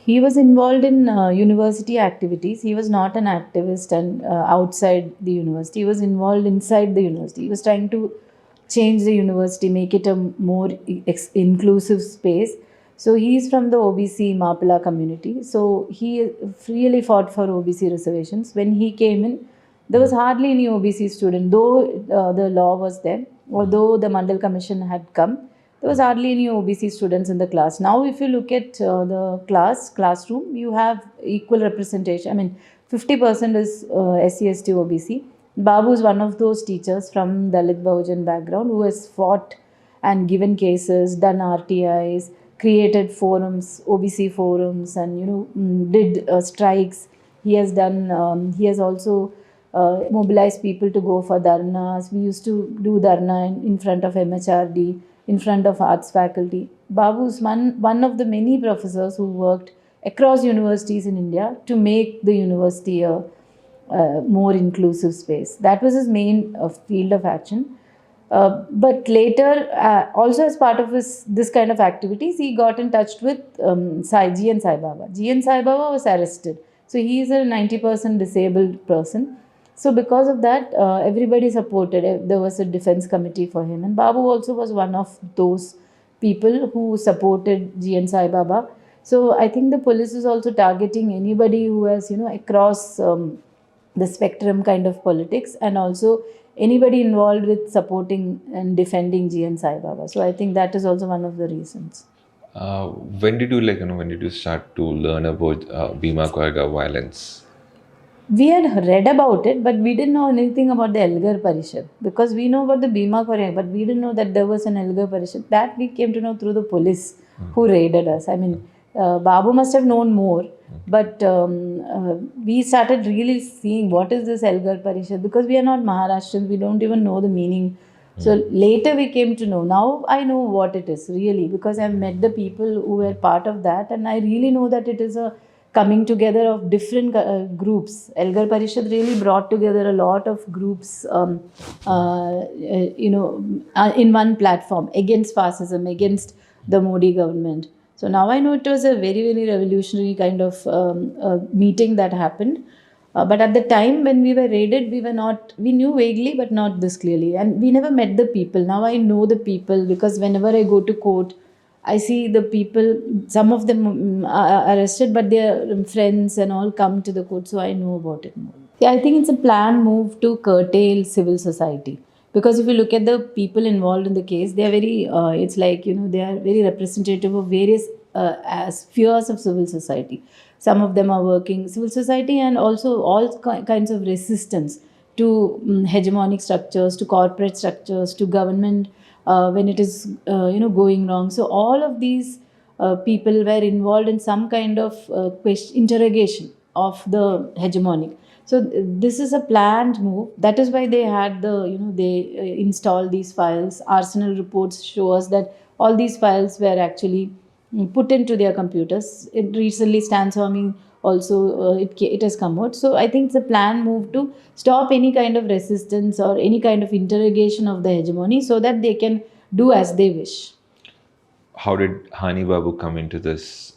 He was involved in university activities. He was not an activist and outside the university. He was involved inside the university. He was trying to change the university, make it a more inclusive space. So he's from the OBC Mapala community. So he really fought for OBC reservations. When he came in, there was hardly any OBC student, though the law was there, although the Mandal Commission had come. There was hardly any OBC students in the class. Now, if you look at the classroom, you have equal representation. I mean, 50% is SC, ST, OBC. Babu is one of those teachers from Dalit Bahujan background who has fought and given cases, done RTIs, created forums, OBC forums, and did strikes. He has done. He has also mobilized people to go for dharnas. We used to do dharna in front of MHRD, in front of arts faculty. Babu is one of the many professors who worked across universities in India to make the university a more inclusive space. That was his main field of action. But later, also as part of this kind of activities, he got in touch with GN Sai Baba. GN Sai Baba was arrested. So he is a 90% disabled person. So because of that, everybody supported. There was a defense committee for him. And Babu also was one of those people who supported GN Sai Baba. So I think the police is also targeting anybody who has, across the spectrum kind of politics, and also anybody involved with supporting and defending GN Sai Baba. So I think that is also one of the reasons. When did you when did you start to learn about Bhima Koregaon violence? We had read about it, but we didn't know anything about the Elgar Parishad, because we know about the Bhima Koregaon, but we didn't know that there was an Elgar Parishad. That we came to know through the police who raided us. I mean, Babu must have known more, but we started really seeing what is this Elgar Parishad, because we are not Maharashtrians, we don't even know the meaning. So later we came to know. Now I know what it is really, because I've met the people who were part of that, and I really know that it is a coming together of different groups. Elgar Parishad really brought together a lot of groups, in one platform against fascism, against the Modi government. So now I know it was a very, very revolutionary kind of meeting that happened. But at the time when we were raided, we knew vaguely, but not this clearly. And we never met the people. Now I know the people, because whenever I go to court, I see the people, some of them are arrested, but their friends and all come to the court, so I know about it more. Yeah, I think it's a planned move to curtail civil society. Because if you look at the people involved in the case, they are very, it's like, they are very representative of various spheres of civil society. Some of them are working civil society, and also all kinds of resistance to hegemonic structures, to corporate structures, to government when it is going wrong. So all of these people were involved in some kind of interrogation of the hegemonic. So this is a planned move. That is why they had they installed these files. Arsenal reports show us that all these files were actually put into their computers. It recently stands for me also, it has come out. So I think it's a planned move to stop any kind of resistance or any kind of interrogation of the hegemony, so that they can do as they wish. How did Hany Babu come into this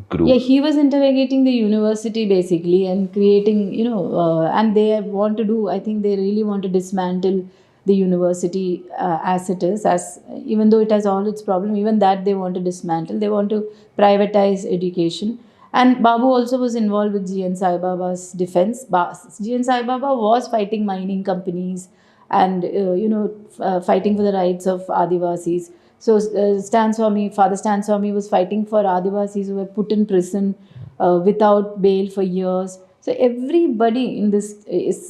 group? Yeah, he was interrogating the university basically and creating, and they want to do, I think they really want to dismantle the university as it is, as even though it has all its problem, even that they want to dismantle. They want to privatize education. And Babu also was involved with GN Sai Baba's defense. GN Sai Baba was fighting mining companies and fighting for the rights of Adivasis. So Father Stan Swami was fighting for Adivasis who were put in prison without bail for years. So everybody in this,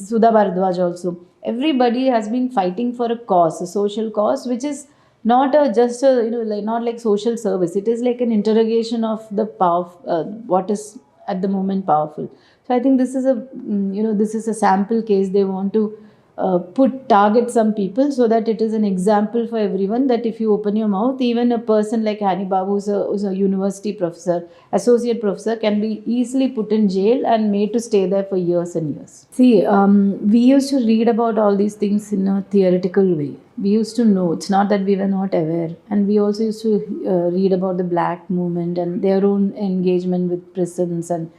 Sudha Bharadwaj also, everybody has been fighting for a cause, a social cause, which is not not like social service. It is like an interrogation of the power, what is at the moment powerful. So I think this is a sample case. They want to target some people so that it is an example for everyone that if you open your mouth, even a person like Hany Babu, who's a university professor, associate professor, can be easily put in jail and made to stay there for years and years. See, we used to read about all these things in a theoretical way. We used to know, it's not that we were not aware. And we also used to read about the black movement and their own engagement with prisons and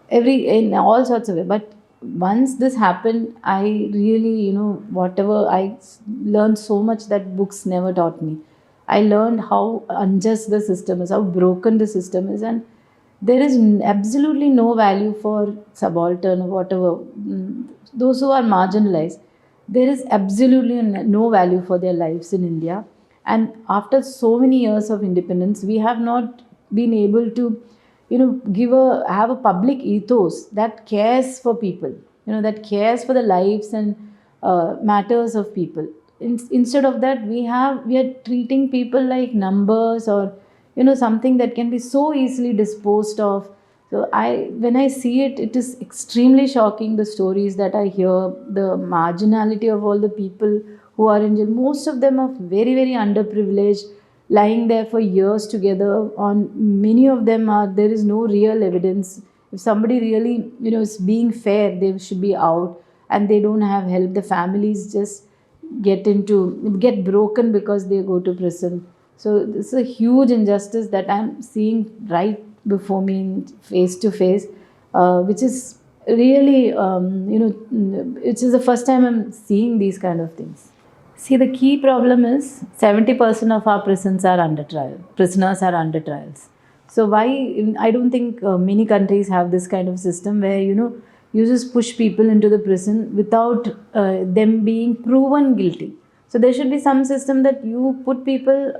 in all sorts of way. But once this happened, I really, whatever I learned so much that books never taught me. I learned how unjust the system is, how broken the system is, and there is absolutely no value for subaltern or whatever. Those who are marginalized, there is absolutely no value for their lives in India. And after so many years of independence, we have not been able to, have a public ethos that cares for people, that cares for the lives and matters of people. Instead of that, we are treating people like numbers, or something that can be so easily disposed of. So when I see it, it is extremely shocking, the stories that I hear, the marginality of all the people who are in jail. Most of them are very, very underprivileged, lying there for years together. On many of them are there is no real evidence. If somebody really is being fair, they should be out, and they don't have help. The families just get broken because they go to prison. So this is a huge injustice that I'm seeing right before me, face to face, which is really, which is the first time I'm seeing these kind of things. See, the key problem is 70% of our prisons are under trial. Prisoners are under trials. So why? I don't think many countries have this kind of system where you just push people into the prison without them being proven guilty. So there should be some system that you put people.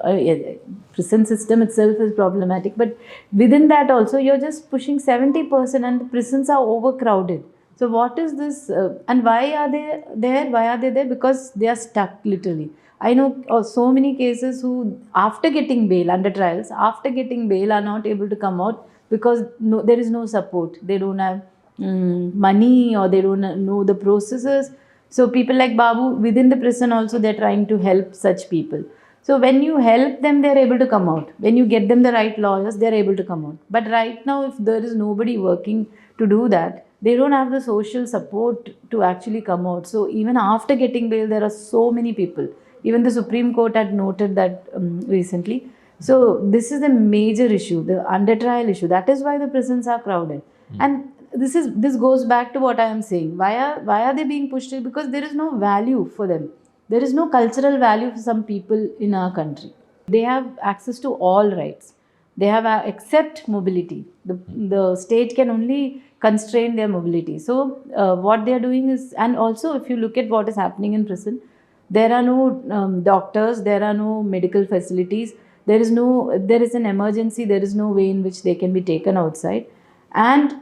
Prison system itself is problematic, but within that also you're just pushing 70%, and the prisons are overcrowded. So what is this? And why are they there? Why are they there? Because they are stuck, literally. I know so many cases who, after getting bail, under trials, after getting bail, are not able to come out because there is no support. They don't have money, or they don't know the processes. So people like Babu, within the prison also, they're trying to help such people. So when you help them, they're able to come out. When you get them the right lawyers, they're able to come out. But right now, if there is nobody working to do that, they don't have the social support to actually come out. So even after getting bail, there are so many people. Even the Supreme Court had noted that recently. So this is a major issue, the under trial issue. That is why the prisons are crowded. And this goes back to what I am saying. Why are they being pushed? Because there is no value for them. There is no cultural value for some people in our country. They have access to all rights. They have except mobility. The state can only constrain their mobility. So what they are doing is, and also if you look at what is happening in prison, there are no doctors, there are no medical facilities, there is an emergency, there is no way in which they can be taken outside. And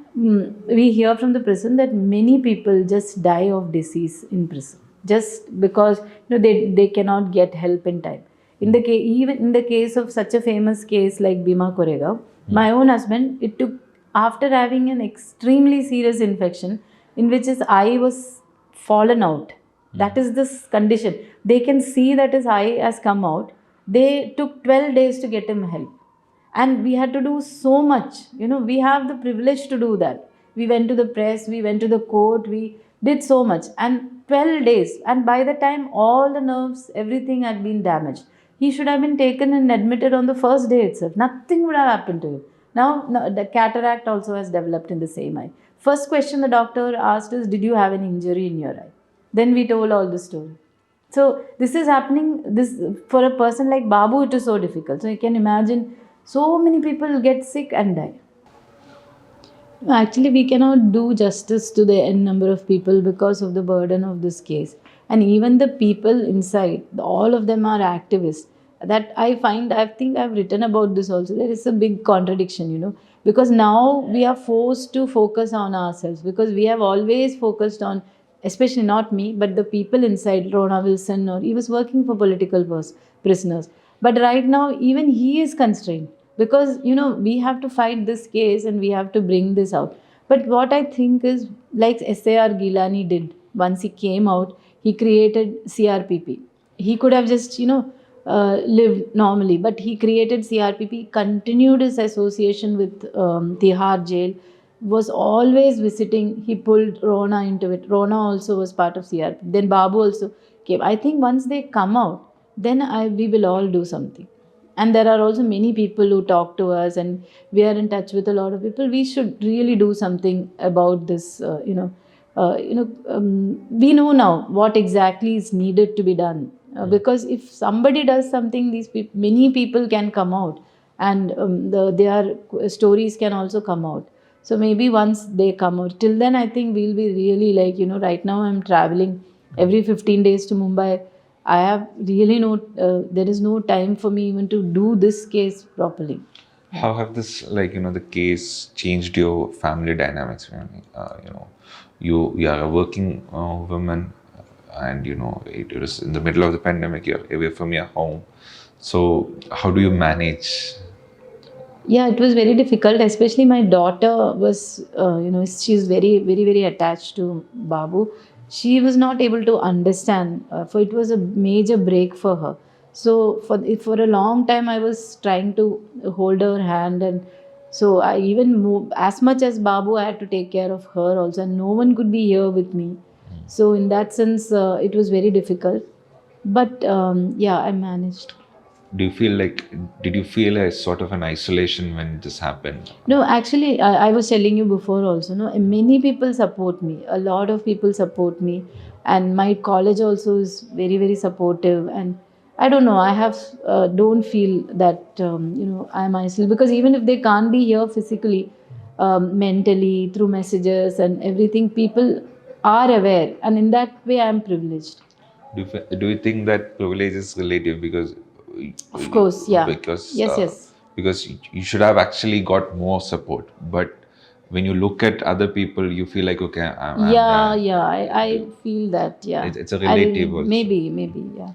we hear from the prison that many people just die of disease in prison, just because they cannot get help in time. Even in the case of such a famous case like Bhima Koregaon, my own husband, it took, after having an extremely serious infection in which his eye was fallen out. That is this condition. They can see that his eye has come out. They took 12 days to get him help. And we had to do so much. We have the privilege to do that. We went to the press, we went to the court, we did so much. And 12 days. And by the time all the nerves, everything had been damaged. He should have been taken and admitted on the first day itself. Nothing would have happened to him. Now, the cataract also has developed in the same eye. First question the doctor asked is, did you have an injury in your eye? Then we told all the story. So this is happening. This, for a person like Babu, it is so difficult. So you can imagine, so many people get sick and die. Actually, we cannot do justice to the n number of people because of the burden of this case. And even the people inside, all of them are activists. That I think I've written about this also. There is a big contradiction, because now we are forced to focus on ourselves, because we have always focused on, especially not me, but the people inside, Rona Wilson, or he was working for political prisoners. But right now, even he is constrained, because we have to fight this case and we have to bring this out. But what I think is, like SAR Gilani did, once he came out, he created CRPP. He could have just, lived normally, but he created CRPP, continued his association with Tihar jail, was always visiting. He pulled Rona into it. Rona also was part of CRPP. Then Babu also came. I think once they come out, then we will all do something. And there are also many people who talk to us, and we are in touch with a lot of people. We should really do something about this. We know now what exactly is needed to be done, because if somebody does something, many people can come out, and their stories can also come out. So maybe once they come out, till then I think we'll be really, like, right now I'm traveling every 15 days to Mumbai. I have really there is no time for me even to do this case properly. How have this, the case changed your family dynamics? You are a working woman, and it was in the middle of the pandemic. You're away from your home. So how do you manage? Yeah, it was very difficult. Especially my daughter was, she's very, very, very attached to Babu. She was not able to understand, for it was a major break for her. So for a long time, I was trying to hold her hand, and so I even moved as much as Babu. I had to take care of her also, and no one could be here with me. So in that sense, it was very difficult. But yeah, I managed. Did you feel a sort of an isolation when this happened? No, actually, I was telling you before also, no, many people support me. A lot of people support me. And my college also is very, very supportive. And I don't know, I have, don't feel that, I'm isolated. Because even if they can't be here physically, mentally, through messages and everything, people are aware. And in that way, I'm privileged. Do you think that privilege is relative? Because Of course, yeah. because Yes, yes. because you should have actually got more support, but when you look at other people, you feel like, okay, I'm Yeah, done. yeah, I feel that, yeah. It's a relative also. Maybe, yeah.